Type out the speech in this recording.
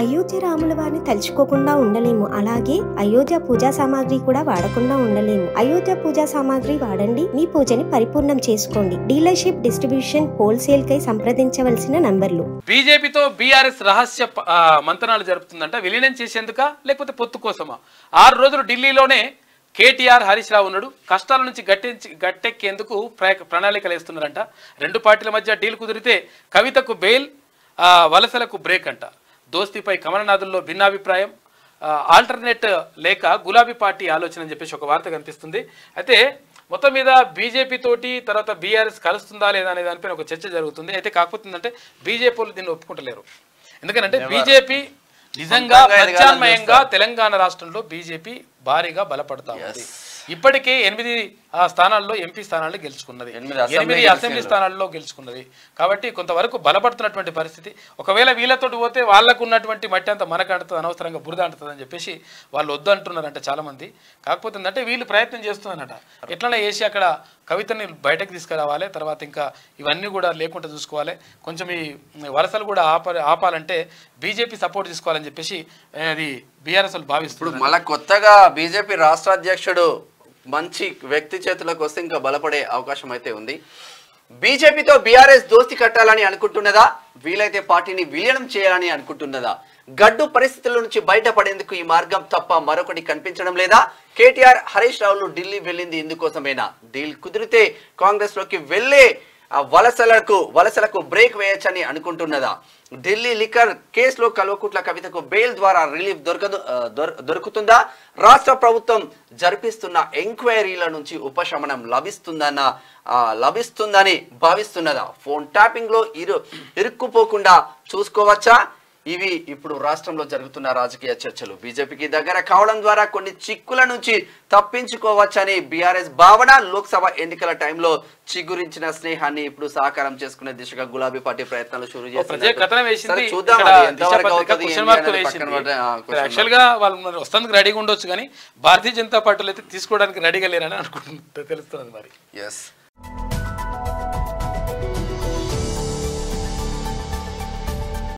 అయోధ్య రాముల వారిని తలుచుకోకుండా ఉండలేము. అలాగే అయోధ్య పూజా సామాగ్రి కూడా వాడకుండా ఉండలేము. అయోధ్య పూజా సామాగ్రి వాడండి, మీ పూజని పరిపూర్ణం చేసుకోండి. డీలర్షిప్, డిస్ట్రిబ్యూషన్, హోల్సేల్ కై సంప్రదించవలసిన నంబర్లు. బీజేపీతో బీఆర్ఎస్ రహస్య మంతనాలు జరుపుతుందంట. విలీనం చేసేందుక లేకపోతే పొత్తు కోసమా? 6 రోజులు ఢిల్లీలోనే కేటీఆర్, హరీష్ రావు ఉన్నాడు. కష్టాల నుంచి గట్టెక్కేందుకు ప్రణాళికలు వేస్తున్నారంట. 2 పార్టీల మధ్య డీల్ కుదిరితే కవితకు బెయిల్, వలసలకు బ్రేక్ అంట. దోస్తీపై కమలనాథుల్లో భిన్నాభిప్రాయం, ఆల్టర్నేట్ లేక గులాబీ పార్టీ ఆలోచన అని చెప్పేసి ఒక వార్త కనిపిస్తుంది. అయితే మొత్తం మీద బీజేపీ తోటి తర్వాత బీఆర్ఎస్ కలుస్తుందా లేదా అనే దానిపైన ఒక చర్చ జరుగుతుంది. అయితే కాకపోతే ఏంటంటే బీజేపీ వాళ్ళు దీన్ని ఒప్పుకుంటలేరు. ఎందుకంటే బీజేపీ నిజంగా ప్రత్యామ్నాయంగా తెలంగాణ రాష్ట్రంలో బీజేపీ భారీగా బలపడతా ఉంది. ఇప్పటికే 8 స్థానాల్లో ఎంపీ స్థానాలు గెలుచుకున్నది, 8 అసెంబ్లీ స్థానాల్లో గెలుచుకున్నది. కాబట్టి కొంతవరకు బలపడుతున్నటువంటి పరిస్థితి. ఒకవేళ వీళ్ళతో పోతే వాళ్ళకు ఉన్నటువంటి మట్టి అంతా మనకు అంటుతుంది, అనవసరంగా బురద అంటుతుంది అని చెప్పేసి వాళ్ళు వద్దు అంటున్నారంట చాలామంది. కాకపోతే ఏంటంటే వీళ్ళు ప్రయత్నం చేస్తున్నారట, ఎట్లనే వేసి అక్కడ కవితని బయటకు తీసుకురావాలి, తర్వాత ఇంకా ఇవన్నీ కూడా లేకుండా చూసుకోవాలి, కొంచెం ఈ వలసలు కూడా ఆపాలంటే బీజేపీ సపోర్ట్ తీసుకోవాలని చెప్పేసి అది బీఆర్ఎస్ వాళ్ళు భావిస్తున్నారు. మళ్ళీ కొత్తగా బీజేపీ రాష్ట్ర అధ్యక్షుడు మంచి వ్యక్తి చేతులకు వస్తే ఇంకా బలపడే అవకాశం అయితే ఉంది. బీజేపీతో బీఆర్ఎస్ దోస్తి కట్టాలని అనుకుంటున్నదా? వీలైతే పార్టీని విలీనం చేయాలని అనుకుంటున్నదా? గడ్డు పరిస్థితుల నుంచి బయటపడేందుకు ఈ మార్గం తప్ప మరొకటి కనిపించడం లేదా? కేటీఆర్, హరీష్ రావులు ఢిల్లీ వెళ్ళింది ఇందుకోసమేనా? డీల్ కుదిరితే కాంగ్రెస్ లోకి వెళ్లే వలసలకు బ్రేక్ వేయచ్చని అనుకుంటున్నదా? ఢిల్లీ లిక్కర్ కేసులో కల్వకుట్ల కవితకు బెయిల్ ద్వారా రిలీఫ్ దొరుకుతుందా? రాష్ట్ర ప్రభుత్వం జరిపిస్తున్న ఎంక్వైరీల నుంచి ఉపశమనం లభిస్తుందని భావిస్తున్నదా? ఫోన్ ట్యాపింగ్ లో ఇరుక్కుపోకుండా చూసుకోవచ్చా? ఇవి ఇప్పుడు రాష్ట్రంలో జరుగుతున్న రాజకీయ చర్చలు. బీజేపీకి దగ్గర కావడం ద్వారా కొన్ని చిక్కుల నుంచి తప్పించుకోవచ్చని బీఆర్ఎస్ భావన. లోక్సభ ఎన్నికల టైంలో చిగురించిన స్నేహాన్ని ఇప్పుడు సహకారం చేసుకునే దిశగా గులాబీ పార్టీ ప్రయత్నాలు షురూ చేస్తుంది. వస్తుంది రెడీగా ఉండొచ్చు కానీ భారతీయ జనతా పార్టీలో అయితే తీసుకోవడానికి రెడీగా లేరని అనుకుంటుంది, తెలుస్తున్నది మరి.